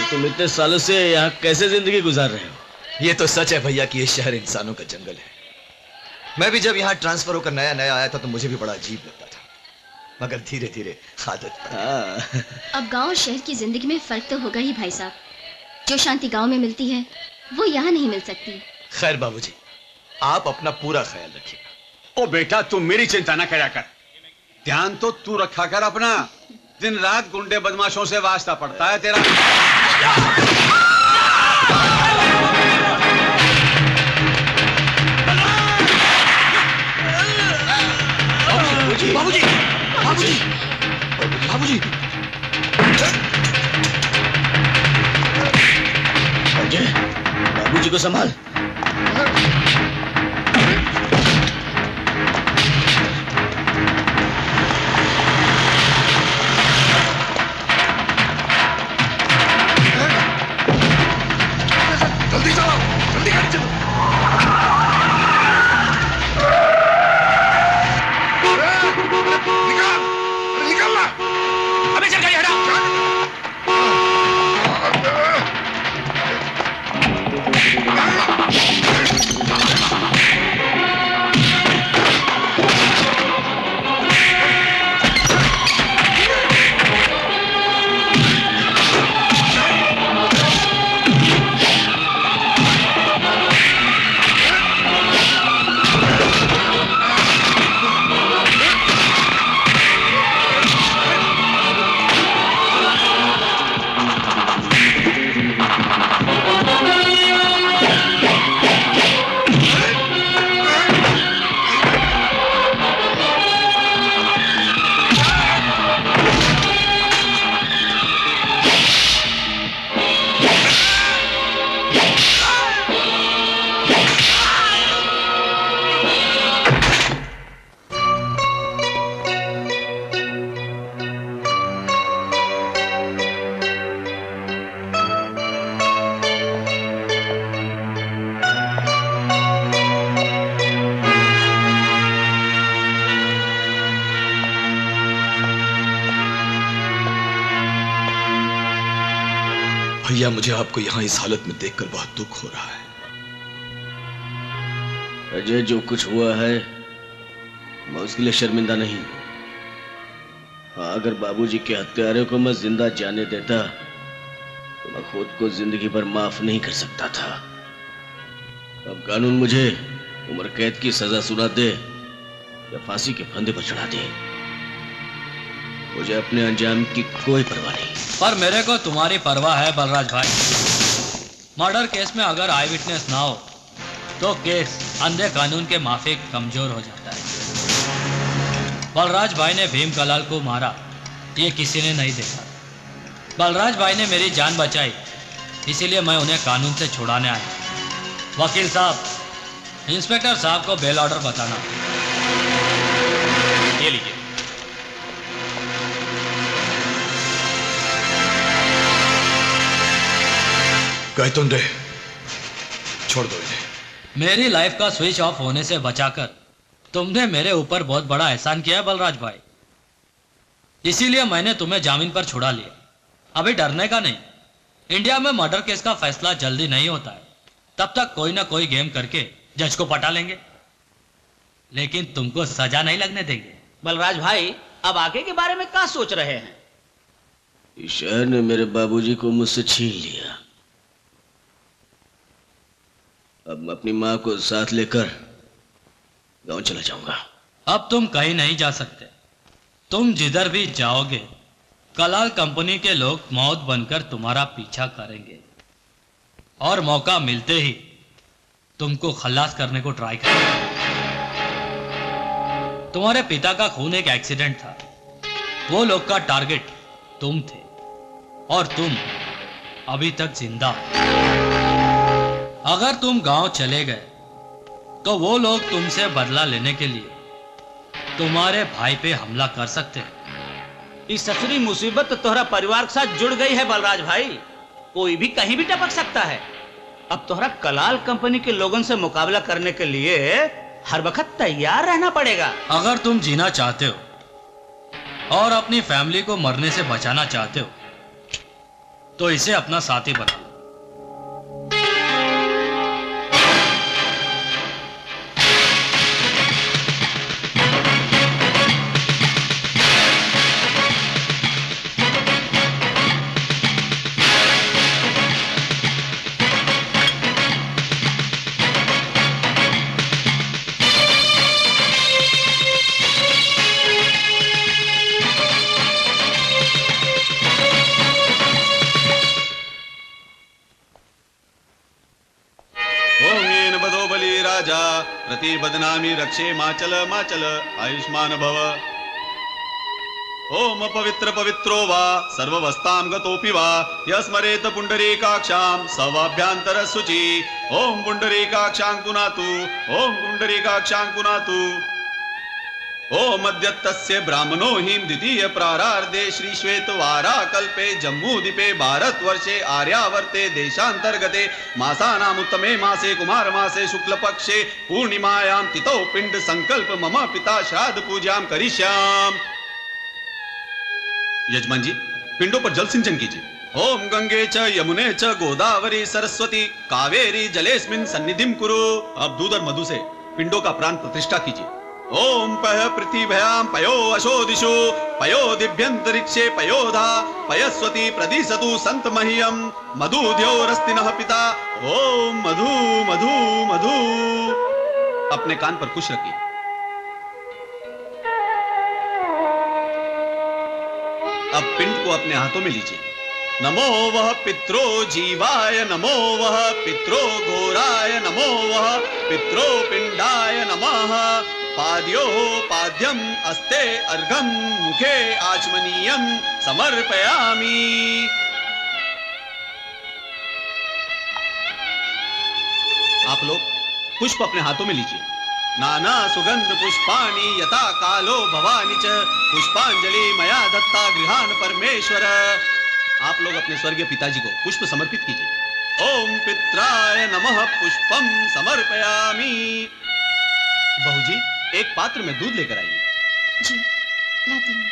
तुम इतने सालों से यहाँ कैसे जिंदगी गुजार रहे हो? ये तो सच है भैया कि ये शहर इंसानों का जंगल है। मैं भी जब यहाँ ट्रांसफर होकर नया नया आया था तो मुझे भी बड़ा अजीब लगता था, मगर धीरे धीरे आदत पड़ गई। अब गांव और शहर की जिंदगी में फर्क तो होगा ही भाई साहब। जो शांति गांव में मिलती है वो यहाँ नहीं मिल सकती। खैर बाबूजी, आप अपना पूरा ख्याल रखिएगा। ओ बेटा, तू मेरी चिंता ना करा कर, ध्यान तो तू रखा कर अपना। दिन रात गुंडे बदमाशों से वास्ता पड़ता है तेरा। बाबूजी, बाबूजी, बाबूजी, अजय, बाबूजी को संभाल। जल्दी चलो, जल्दी गाड़ी चलो। निकाल, निकालना। अबे चल गाड़ी हटा। भैया, मुझे आपको यहाँ इस हालत में देखकर बहुत दुख हो रहा है। अजय, जो कुछ हुआ है मैं उसके लिए शर्मिंदा नहीं हूं। हाँ, अगर बाबूजी के हत्यारे को मैं जिंदा जाने देता तो मैं खुद को जिंदगी भर माफ नहीं कर सकता था। अब कानून मुझे उम्र कैद की सजा सुना दे या फांसी के फंदे पर चढ़ा दे, मुझे अपने अंजाम की कोई परवाह नहीं। पर मेरे को तुम्हारी परवाह है बलराज भाई। मर्डर केस में अगर आई विटनेस ना हो तो केस अंधे कानून के माफिक कमजोर हो जाता है। बलराज भाई ने भीम कलाल को मारा ये किसी ने नहीं देखा। बलराज भाई ने मेरी जान बचाई, इसीलिए मैं उन्हें कानून से छुड़ाने आया। वकील साहब, इंस्पेक्टर साहब को बेल ऑर्डर बताना। ये लीजिए। गायतुंडे, छोड़ दो इन्हें। मेरी लाइफ का स्विच ऑफ होने से बचाकर तुमने मेरे ऊपर बहुत बड़ा एहसान किया है बलराज भाई, इसीलिए मैंने तुम्हें जामीन पर छुड़ा लिया। अभी डरने का नहीं। इंडिया में मर्डर केस का फैसला जल्दी नहीं होता है, तब तक कोई ना कोई गेम करके जज को पटा लेंगे, लेकिन तुमको सजा नहीं लगने देंगे। बलराज भाई, अब आगे के बारे में क्या सोच रहे हैं? इस शहर ने मेरे बाबूजी को मुझसे छीन लिया। अब मैं अपनी माँ को साथ लेकर गांव चला जाऊंगा। अब तुम कहीं नहीं जा सकते। तुम जिधर भी जाओगे कलाल कंपनी के लोग मौत बनकर तुम्हारा पीछा करेंगे और मौका मिलते ही तुमको खल्लास करने को ट्राई करेंगे। तुम्हारे पिता का खून एक एक्सीडेंट था, वो लोग का टारगेट तुम थे और तुम अभी तक जिंदा हो। अगर तुम गांव चले गए तो वो लोग तुमसे बदला लेने के लिए तुम्हारे भाई पे हमला कर सकते हैं। इस ससुरी मुसीबत तो तोहरा परिवार के साथ जुड़ गई है बलराज भाई, कोई भी कहीं भी टपक सकता है। अब तोहरा कलाल कंपनी के लोगों से मुकाबला करने के लिए हर वक्त तैयार रहना पड़ेगा। अगर तुम जीना चाहते हो और अपनी फैमिली को मरने से बचाना चाहते हो तो इसे अपना साथी बना लो। प्रति बदनामी रक्षे माचल माचल आयुष्मान भव। ओम पवित्र पवित्रो वा सर्ववस्थां गतोऽपि वा यस्मरेत पुंडरीकाक्षां सवाभ्यंतर शुचि। ओम पुंडरीकाक्षां पुनातु ओम पुंडरीकाक्षां पुनातु। ओम अद्यतस्य ब्राह्मणो हिं द्वितीय प्रारार्धे श्री श्वेतवारा कल्पे जम्मूद्वीपे भारतवर्षे आर्यावर्ते देशांतर्गते मासानामुत्तमे मासे कुमार मासे शुक्ल पक्षे पूर्णिमायां तिथौ पिंड संकल्प मम पिता श्राद्ध पूजां करिष्याम। यजमान जी, पिंडों पर जल सिंचन कीजिए। ओम गंगे च यमुने च गोदावरी सरस्वती कावेरी जलेस्मिन् सन्निधिं कुरु। अब दूध और मधु से पिंडों का प्राण प्रतिष्ठा कीजिए। ओम पय पृथिव्यां पयो अशोदिषु पयो दिव्यंतरिक्षे पयोधा पयस्वती प्रदिशतु संत मह्यम मधुद्योरस्तिनः पिता। ओम मधु मधु मधु। अपने कान पर कुश रखिए। अब पिंड को अपने हाथों में लीजिए। नमो वह पित्रो जीवाय नमो वह पित्रो घोराय नमो वह पित्रो पिंडाय नमः। पाद्यो पाद्यम अस्ते अर्घम मुखे आचमनीयम समर्पयामि। आप लोग पुष्प अपने हाथों में लीजिए। नाना सुगंध पुष्पाणि यथा कालो भवानि च पुष्पांजलि मया दत्ता गृहान परमेश्वर। आप लोग अपने स्वर्गीय पिताजी को पुष्प समर्पित कीजिए। ओम पित्राय नमः पुष्पम समर्पयामि। बहू जी, एक पात्र में दूध लेकर आइए। जी, लाती हूँ।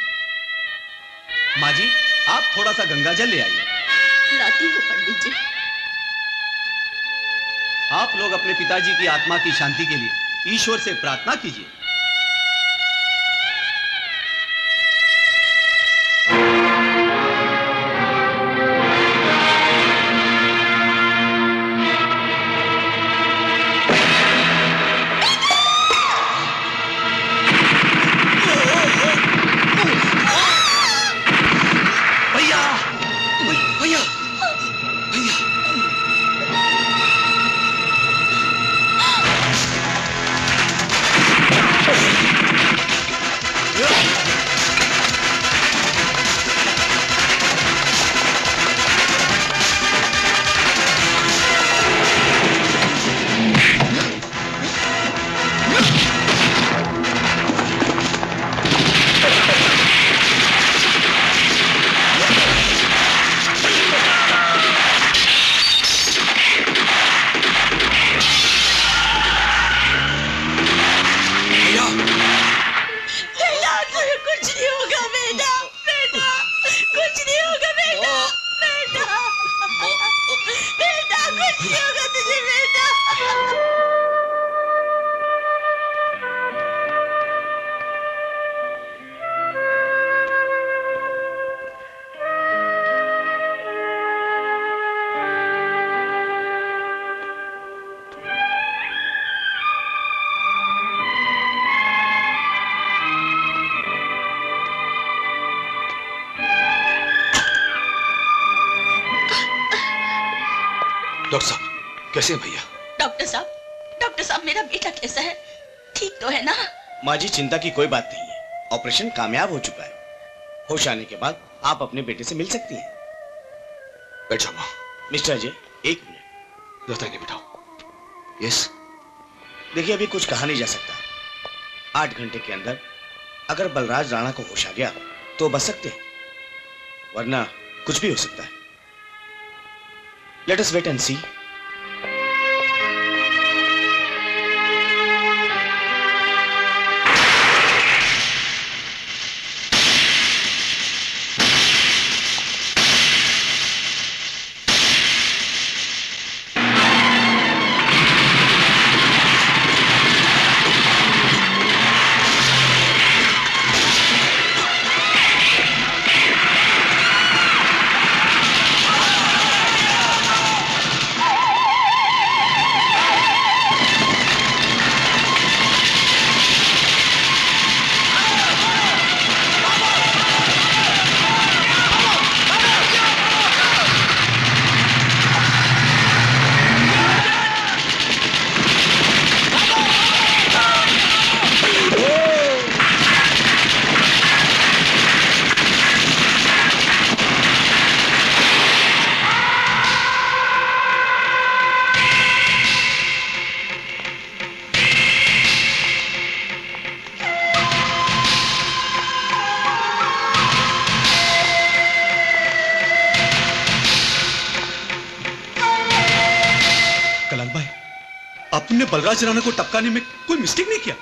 माँ जी, आप थोड़ा सा गंगा जल ले आइए। लाती हूँ पंडित जी। आप लोग अपने पिताजी की आत्मा की शांति के लिए ईश्वर से प्रार्थना कीजिए। डॉक्टर साहब, कैसे हैं भैया? डॉक्टर साहब मेरा बेटा कैसा है? ठीक तो है ना? माँ जी, चिंता की कोई बात नहीं है। ऑपरेशन कामयाब हो चुका है। होश आने के बाद आप अपने बेटे से मिल सकती हैं। बैठ जाओ माँ। मिस्टर अजय, एक मिनट। जरा आगे बिठाओ। यस। देखिए, अभी कुछ कहा नहीं जा सकता। 8 घंटे के अंदर अगर बलराज राणा को होश आ गया तो बच सकते हैं, वरना कुछ भी हो सकता है। लेट अस वेट एंड सी। आपने बलराज राणा को टपकाने में कोई मिस्टेक नहीं किया,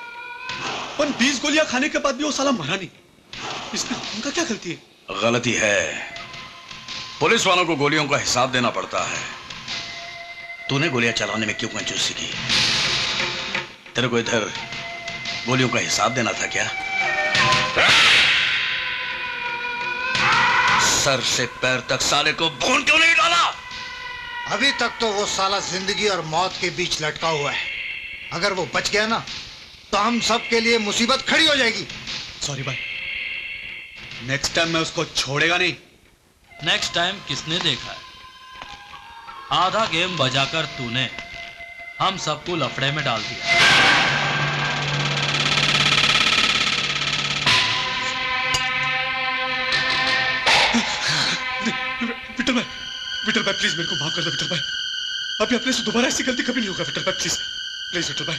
पर 20 गोलियां खाने के बाद भी वो साला मरा नहीं। इसमें उनका क्या गलती है? गलती है, पुलिस वालों को गोलियों का हिसाब देना पड़ता है। तूने गोलियां चलाने में क्यों कंजूसी की? तेरे को इधर गोलियों का हिसाब देना था क्या? सर से पैर तक साले को भून क्यों नहीं डाला? अभी तक तो वो साला जिंदगी और मौत के बीच लटका हुआ है। अगर वो बच गया ना तो हम सब के लिए मुसीबत खड़ी हो जाएगी। सॉरी भाई, नेक्स्ट टाइम मैं उसको छोड़ेगा नहीं। नेक्स्ट टाइम किसने देखा है? आधा गेम बजाकर तूने हम सबको लफड़े में डाल दिया। विठल भाई प्लीज मेरे को माफ कर दो विठल भाई। अभी अपने से दोबारा ऐसी गलती कभी नहीं होगा विठल भाई, प्लीज प्लीज विठल भाई।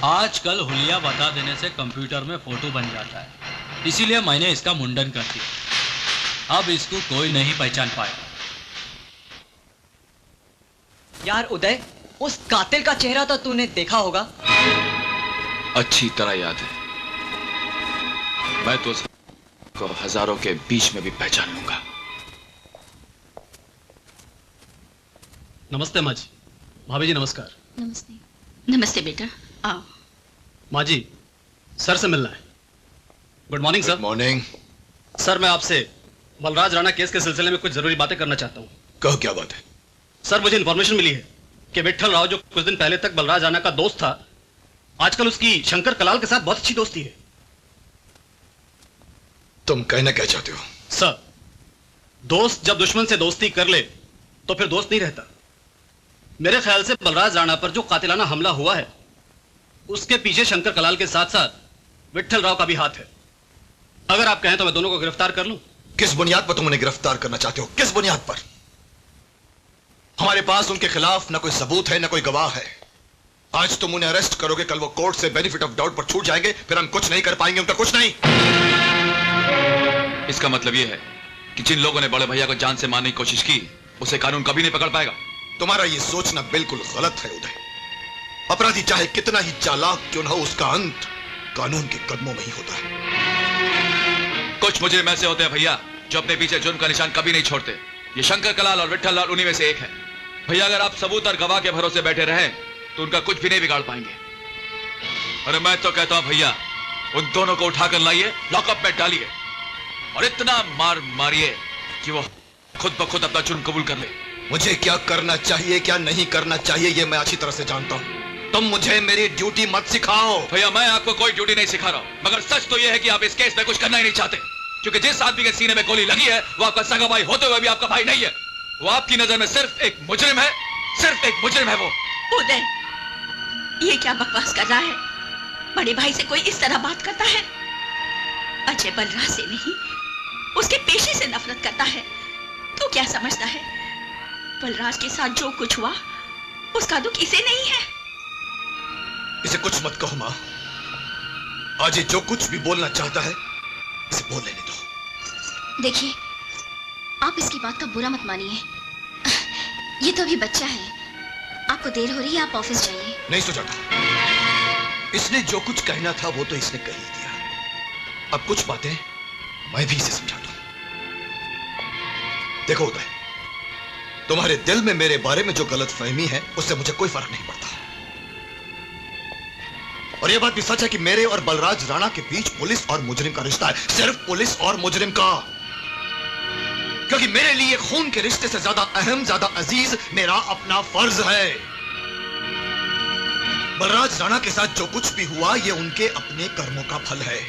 आजकल हुलिया बता देने से कंप्यूटर में फोटो बन जाता है, इसीलिए मैंने इसका मुंडन कर दिया। अब इसको कोई नहीं पहचान पाएगा। यार उदय, उस कातिल का चेहरा तो तूने देखा होगा। अच्छी तरह याद है। मैं तो उसको हजारों के बीच में भी पहचान लूंगा। नमस्ते माँ जी। भाभी जी नमस्कार। नमस्ते। नमस्ते बेटा, आओ। माँ जी, सर से मिलना है। Good morning sir. Morning. Sir मैं आपसे बलराज राणा केस के सिलसिले में कुछ जरूरी बातें करना चाहता हूँ। कहो क्या बात है? सर मुझे इन्फॉर्मेशन मिली है कि विठल राव जो कुछ दिन पहले तक बलराज राणा का दोस्त था, आजकल उसकी शंकर कलाल के साथ बहुत अच्छी दोस्ती है। तुम कहना क्या चाहते हो? सर, दोस्त जब दुश्मन से दोस्ती कर ले तो फिर दोस्त नहीं रहता। मेरे ख्याल से बलराज राणा पर जो कातिलाना हमला हुआ है उसके पीछे शंकर कलाल के साथ साथ विठल राव का भी हाथ है। अगर आप कहें तो मैं दोनों को गिरफ्तार कर लूं। किस बुनियाद पर तुम उन्हें गिरफ्तार करना चाहते हो? किस बुनियाद पर? हमारे पास उनके खिलाफ न कोई सबूत है न कोई गवाह है। आज तुम उन्हें अरेस्ट करोगे, कल वो कोर्ट से बेनिफिट ऑफ डाउट पर छूट जाएंगे, फिर हम कुछ नहीं कर पाएंगे, उनका कुछ नहीं। इसका मतलब यह है कि जिन लोगों ने बड़े भैया को जान से मारने की कोशिश की उसे कानून कभी नहीं पकड़ पाएगा। तुम्हारा यह सोचना बिल्कुल गलत है उदय। अपराधी चाहे कितना ही चालाक क्यों न हो, उसका अंत कानून के कदमों में ही होता है। कुछ मुजरिम ऐसे होते हैं भैया जो अपने पीछे जुर्म का निशान कभी नहीं छोड़ते। ये शंकर कलाल और विठल लाल उन्हीं में से एक है। भैया अगर आप सबूत और गवाह के भरोसे बैठे रहे तो उनका कुछ भी नहीं बिगाड़ पाएंगे। अरे मैं तो कहता हूं भैया, उन दोनों को उठाकर लाइए, लॉकअप में डालिए और इतना मार मारिए कि वो खुद ब खुद अपना जुर्म कबूल कर ले। मुझे क्या करना चाहिए क्या नहीं करना चाहिए ये मैं अच्छी तरह से जानता हूं। तुम मुझे मेरी ड्यूटी मत सिखाओ। भैया मैं आपको कोई ड्यूटी नहीं सिखा रहा हूं, मगर सच तो यह है कि आप इस केस में कुछ करना ही नहीं चाहते, क्योंकि जिस आदमी के सीने में गोली लगी है वो आपका सगा भाई होते हुए भी आपका भाई नहीं है। वो आपकी नजर में सिर्फ एक मुजरिम है, सिर्फ एक मुजरिम है वो। उदय, ये क्या बकवास कर रहा है? बड़े भाई से कोई इस तरह बात करता है? अजय बलराज से नहीं, उसके पेशे से नफरत करता है। तो क्या समझता है बलराज के साथ जो कुछ हुआ उसका दुख इसे नहीं है? इसे कुछ मत कहो मां। आज ये जो कुछ भी बोलना चाहता है इसे बोल लेने दो। देखिए, आप इसकी बात का बुरा मत मानिए। ये तो अभी बच्चा है। आपको देर हो रही है, आप ऑफिस जाइए। नहीं सुजाता, इसने जो कुछ कहना था वो तो इसने कह ही दिया। अब कुछ बातें मैं भी इसे समझाता हूं। देखो उदय, तुम्हारे दिल में मेरे बारे में जो गलतफहमी है उससे मुझे कोई फर्क नहीं पड़ता। और यह बात भी सच है कि मेरे और बलराज राणा के बीच पुलिस और मुजरिम का रिश्ता है, सिर्फ पुलिस और मुजरिम का। क्योंकि मेरे लिए खून के रिश्ते से ज्यादा अहम, ज्यादा अजीज मेरा अपना फर्ज है। बलराज राणा के साथ जो कुछ भी हुआ ये उनके अपने कर्मों का फल है।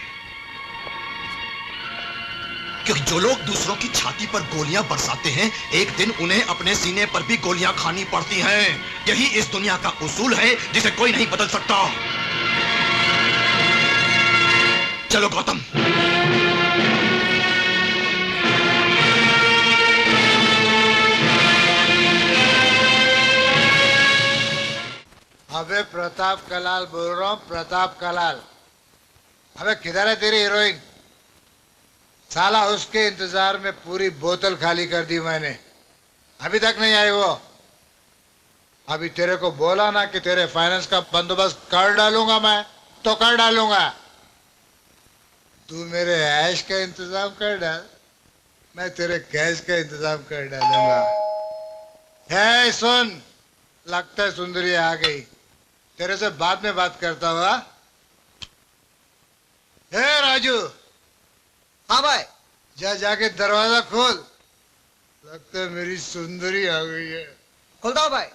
क्योंकि जो लोग दूसरों की छाती पर गोलियां बरसाते हैं, एक दिन उन्हें अपने सीने पर भी गोलियां खानी पड़ती हैं। यही इस दुनिया का उसूल है जिसे कोई नहीं बदल सकता। चलो गौतम। अबे प्रताप कलाल बोल रहा हूँ, प्रताप कलाल। अबे किधर है तेरी हीरोइन? साला उसके इंतजार में पूरी बोतल खाली कर दी मैंने, अभी तक नहीं आई वो। अभी तेरे को बोला ना कि तेरे फाइनेंस का बंदोबस्त कर डालूंगा मैं, तो कर डालूंगा। तू मेरे ऐश का इंतजाम कर डाल, मैं तेरे कैश का इंतजाम कर डालूंगा। है सुन, लगता है सुंदरी आ गई, तेरे से बाद में बात करता हुआ। हे राजू। हाँ भाई। जाके दरवाजा खोल, लगता है मेरी सुंदरी आ गई है। खोलता हूँ भाई।